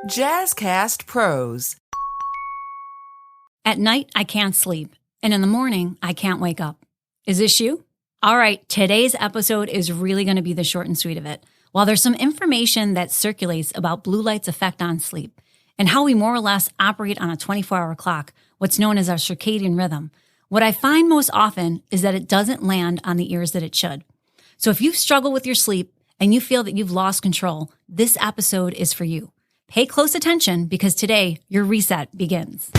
Jazzcast Pros. At night, I can't sleep, and in the morning, I can't wake up. Is this you? All right, today's episode is really going to be the short and sweet of it. While there's some information that circulates about blue light's effect on sleep and how we more or less operate on a 24-hour clock, what's known as our circadian rhythm, what I find most often is that it doesn't land on the ears that it should. So if you struggle with your sleep and you feel that you've lost control, this episode is for you. Pay close attention because today your reset begins.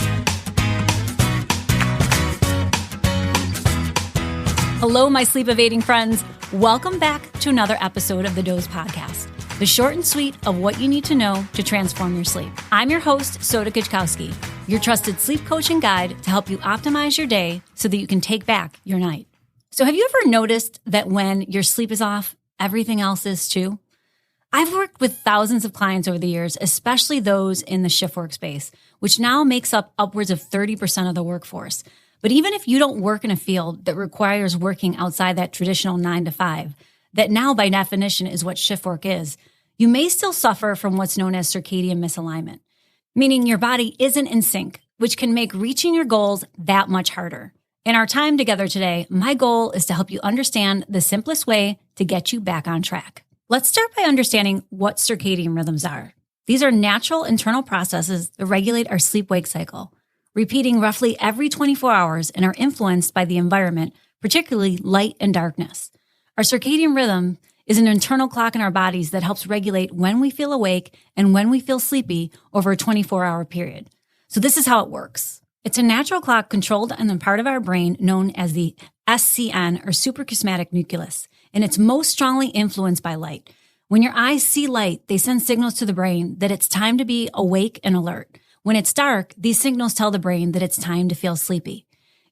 Hello, my sleep evading friends. Welcome back to another episode of the Doze Podcast, the short and sweet of what you need to know to transform your sleep. I'm your host, Soda Kachkowski, your trusted sleep coach and guide to help you optimize your day so that you can take back your night. So have you ever noticed that when your sleep is off, everything else is too? I've worked with thousands of clients over the years, especially those in the shift work space, which now makes up upwards of 30% of the workforce. But even if you don't work in a field that requires working outside that traditional 9 to 5, that now by definition is what shift work is, you may still suffer from what's known as circadian misalignment, meaning your body isn't in sync, which can make reaching your goals that much harder. In our time together today, my goal is to help you understand the simplest way to get you back on track. Let's start by understanding what circadian rhythms are. These are natural internal processes that regulate our sleep-wake cycle, repeating roughly every 24 hours and are influenced by the environment, particularly light and darkness. Our circadian rhythm is an internal clock in our bodies that helps regulate when we feel awake and when we feel sleepy over a 24-hour period. So this is how it works. It's a natural clock controlled on the part of our brain known as the SCN or suprachiasmatic nucleus, and it's most strongly influenced by light. When your eyes see light, they send signals to the brain that it's time to be awake and alert. When it's dark, these signals tell the brain that it's time to feel sleepy.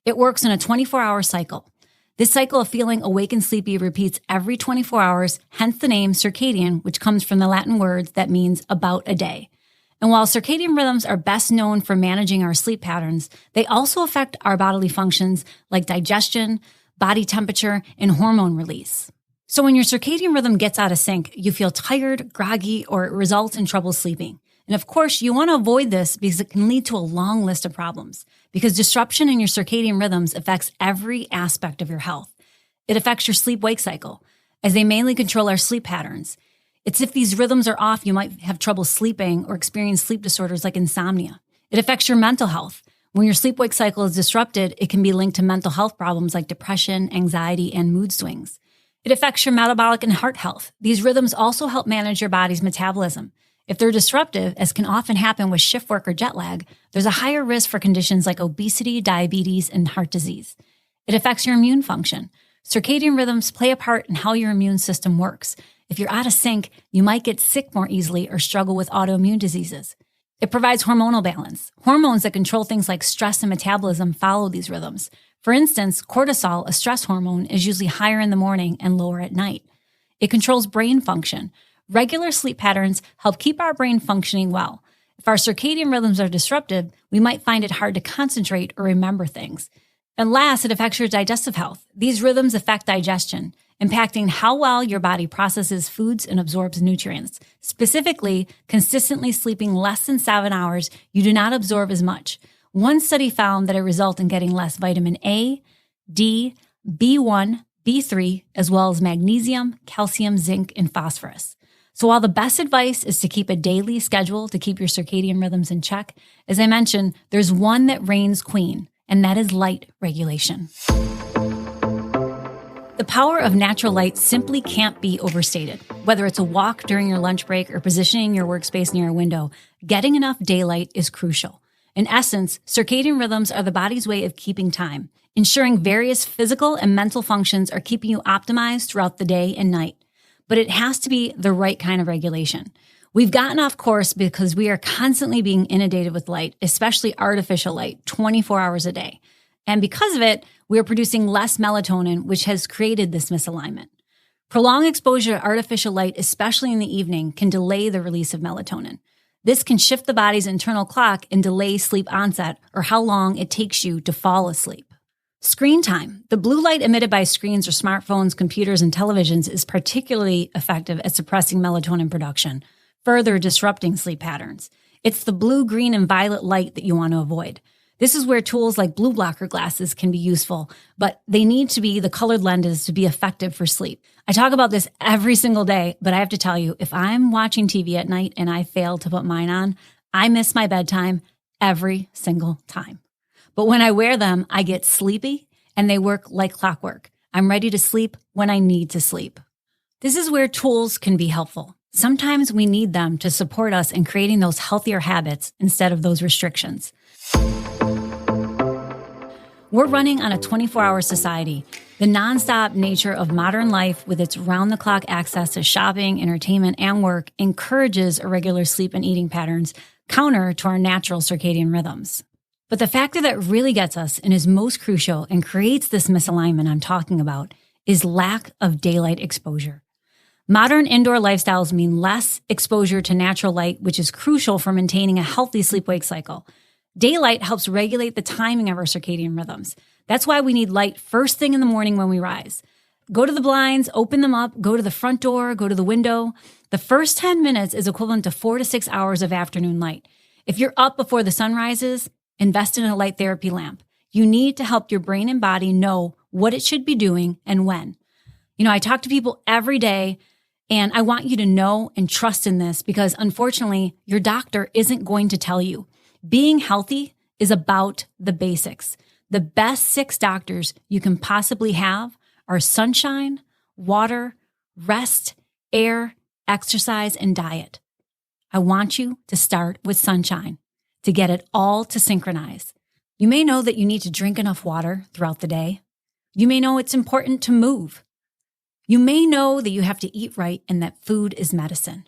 It works in a 24-hour cycle. This cycle of feeling awake and sleepy repeats every 24 hours, hence the name circadian, which comes from the Latin word that means about a day. And while circadian rhythms are best known for managing our sleep patterns, they also affect our bodily functions like digestion, body temperature, and hormone release. So when your circadian rhythm gets out of sync, you feel tired, groggy, or it results in trouble sleeping. And of course, you want to avoid this because it can lead to a long list of problems, because disruption in your circadian rhythms affects every aspect of your health. It affects your sleep-wake cycle, as they mainly control our sleep patterns. It's if these rhythms are off, you might have trouble sleeping or experience sleep disorders like insomnia. It affects your mental health. When your sleep-wake cycle is disrupted, it can be linked to mental health problems like depression, anxiety, and mood swings. It affects your metabolic and heart health. These rhythms also help manage your body's metabolism. If they're disruptive, as can often happen with shift work or jet lag, there's a higher risk for conditions like obesity, diabetes, and heart disease. It affects your immune function. Circadian rhythms play a part in how your immune system works. If you're out of sync, you might get sick more easily or struggle with autoimmune diseases. It provides hormonal balance. Hormones that control things like stress and metabolism follow these rhythms. For instance, cortisol, a stress hormone, is usually higher in the morning and lower at night. It controls brain function. Regular sleep patterns help keep our brain functioning well. If our circadian rhythms are disrupted, we might find it hard to concentrate or remember things. And last, it affects your digestive health. These rhythms affect digestion, impacting how well your body processes foods and absorbs nutrients. Specifically, consistently sleeping less than 7 hours, you do not absorb as much. One study found that it results in getting less vitamin A, D, B1, B3, as well as magnesium, calcium, zinc, and phosphorus. So while the best advice is to keep a daily schedule to keep your circadian rhythms in check, as I mentioned, there's one that reigns queen, and that is light regulation. The power of natural light simply can't be overstated. Whether it's a walk during your lunch break or positioning your workspace near a window, getting enough daylight is crucial. In essence, circadian rhythms are the body's way of keeping time, ensuring various physical and mental functions are keeping you optimized throughout the day and night. But it has to be the right kind of regulation. We've gotten off course because we are constantly being inundated with light, especially artificial light, 24 hours a day. And because of it, we are producing less melatonin, which has created this misalignment. Prolonged exposure to artificial light, especially in the evening, can delay the release of melatonin. This can shift the body's internal clock and delay sleep onset or how long it takes you to fall asleep. Screen time. The blue light emitted by screens or smartphones, computers, and televisions is particularly effective at suppressing melatonin production. further disrupting sleep patterns. It's the blue, green, and violet light that you want to avoid. This is where tools like blue blocker glasses can be useful, but they need to be the colored lenses to be effective for sleep. I talk about this every single day, but I have to tell you, if I'm watching TV at night and I fail to put mine on, I miss my bedtime every single time. But when I wear them, I get sleepy and they work like clockwork. I'm ready to sleep when I need to sleep. This is where tools can be helpful. Sometimes we need them to support us in creating those healthier habits instead of those restrictions. We're running on a 24-hour society. The nonstop nature of modern life with its round-the-clock access to shopping, entertainment, and work encourages irregular sleep and eating patterns counter to our natural circadian rhythms. But the factor that really gets us and is most crucial and creates this misalignment I'm talking about is lack of daylight exposure. Modern indoor lifestyles mean less exposure to natural light, which is crucial for maintaining a healthy sleep-wake cycle. Daylight helps regulate the timing of our circadian rhythms. That's why we need light first thing in the morning when we rise. Go to the blinds, open them up, go to the front door, go to the window. The first 10 minutes is equivalent to 4 to 6 hours of afternoon light. If you're up before the sun rises, invest in a light therapy lamp. You need to help your brain and body know what it should be doing and when. I talk to people every day, and I want you to know and trust in this because unfortunately, your doctor isn't going to tell you. Being healthy is about the basics. The best 6 doctors you can possibly have are sunshine, water, rest, air, exercise, and diet. I want you to start with sunshine to get it all to synchronize. You may know that you need to drink enough water throughout the day. You may know it's important to move. You may know that you have to eat right and that food is medicine.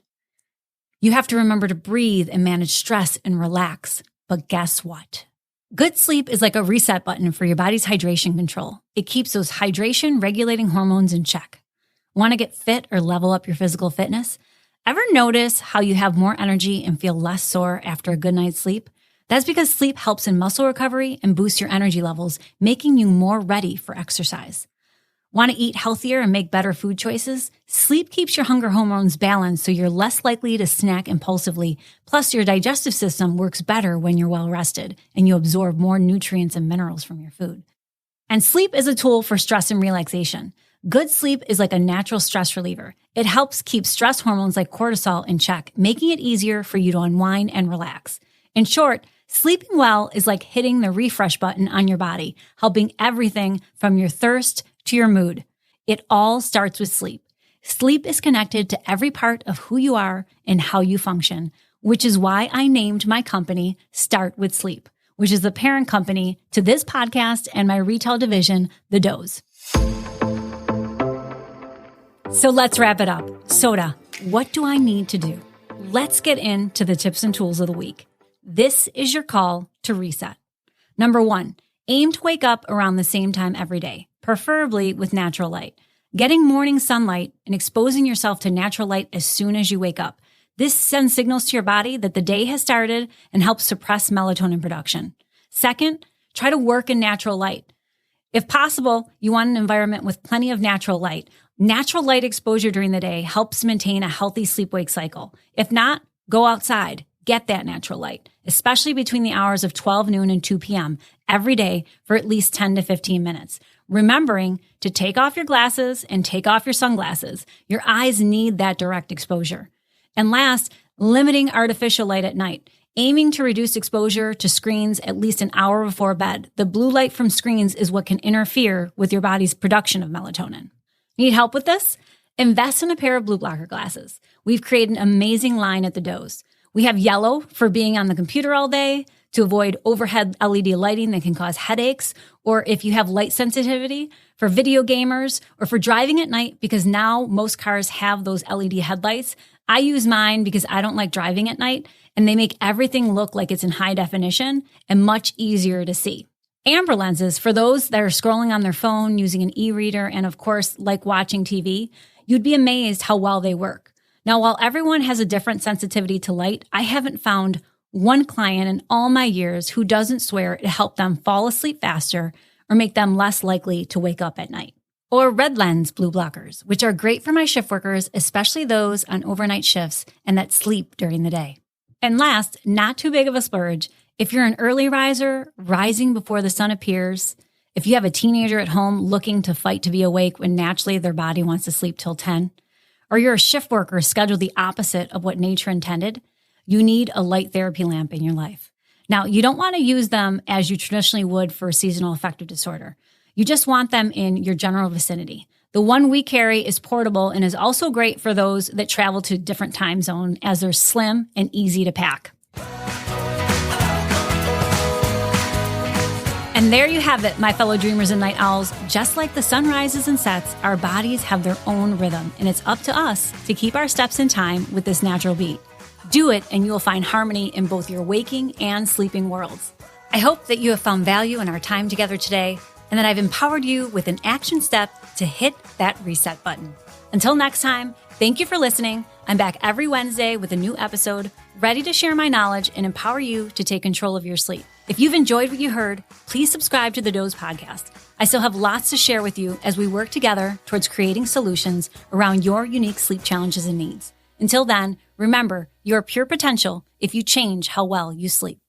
You have to remember to breathe and manage stress and relax. But guess what? Good sleep is like a reset button for your body's hydration control. It keeps those hydration regulating hormones in check. Want to get fit or level up your physical fitness? Ever notice how you have more energy and feel less sore after a good night's sleep? That's because sleep helps in muscle recovery and boosts your energy levels, making you more ready for exercise. Want to eat healthier and make better food choices? Sleep keeps your hunger hormones balanced so you're less likely to snack impulsively. Plus, your digestive system works better when you're well rested and you absorb more nutrients and minerals from your food. And sleep is a tool for stress and relaxation. Good sleep is like a natural stress reliever. It helps keep stress hormones like cortisol in check, making it easier for you to unwind and relax. In short, sleeping well is like hitting the refresh button on your body, helping everything from your thirst to your mood. It all starts with sleep. Sleep is connected to every part of who you are and how you function, which is why I named my company Start With Sleep, which is the parent company to this podcast and my retail division, The Doze. So let's wrap it up. Soda, what do I need to do? Let's get into the tips and tools of the week. This is your call to reset. Number 1, aim to wake up around the same time every day, preferably with natural light. Getting morning sunlight and exposing yourself to natural light as soon as you wake up. This sends signals to your body that the day has started and helps suppress melatonin production. Second, try to work in natural light. If possible, you want an environment with plenty of natural light. Natural light exposure during the day helps maintain a healthy sleep-wake cycle. If not, go outside. Get that natural light, especially between the hours of 12 noon and 2 p.m. every day for at least 10 to 15 minutes. Remembering to take off your glasses and take off your sunglasses. Your eyes need that direct exposure. And last, limiting artificial light at night. Aiming to reduce exposure to screens at least an hour before bed. The blue light from screens is what can interfere with your body's production of melatonin. Need help with this? Invest in a pair of blue blocker glasses. We've created an amazing line at The Doze. We have yellow for being on the computer all day, to avoid overhead LED lighting that can cause headaches, or if you have light sensitivity, for video gamers, or for driving at night, because now most cars have those LED headlights. I use mine because I don't like driving at night, and they make everything look like it's in high definition and much easier to see. Amber lenses for those that are scrolling on their phone using an e-reader and, of course, like watching TV. You'd be amazed how well they work. Now, while everyone has a different sensitivity to light, I haven't found one client in all my years who doesn't swear it helped them fall asleep faster or make them less likely to wake up at night. Or red lens blue blockers, which are great for my shift workers, especially those on overnight shifts and that sleep during the day. And last, not too big of a splurge, if you're an early riser, rising before the sun appears, if you have a teenager at home looking to fight to be awake when naturally their body wants to sleep till 10, or you're a shift worker scheduled the opposite of what nature intended, you need a light therapy lamp in your life. Now, you don't want to use them as you traditionally would for seasonal affective disorder. You just want them in your general vicinity. The one we carry is portable and is also great for those that travel to different time zones as they're slim and easy to pack. And there you have it, my fellow dreamers and night owls. Just like the sun rises and sets, our bodies have their own rhythm, and it's up to us to keep our steps in time with this natural beat. Do it, and you will find harmony in both your waking and sleeping worlds. I hope that you have found value in our time together today, and that I've empowered you with an action step to hit that reset button. Until next time, thank you for listening. I'm back every Wednesday with a new episode, ready to share my knowledge and empower you to take control of your sleep. If you've enjoyed what you heard, please subscribe to the Doze Podcast. I still have lots to share with you as we work together towards creating solutions around your unique sleep challenges and needs. Until then, remember, you're pure potential if you change how well you sleep.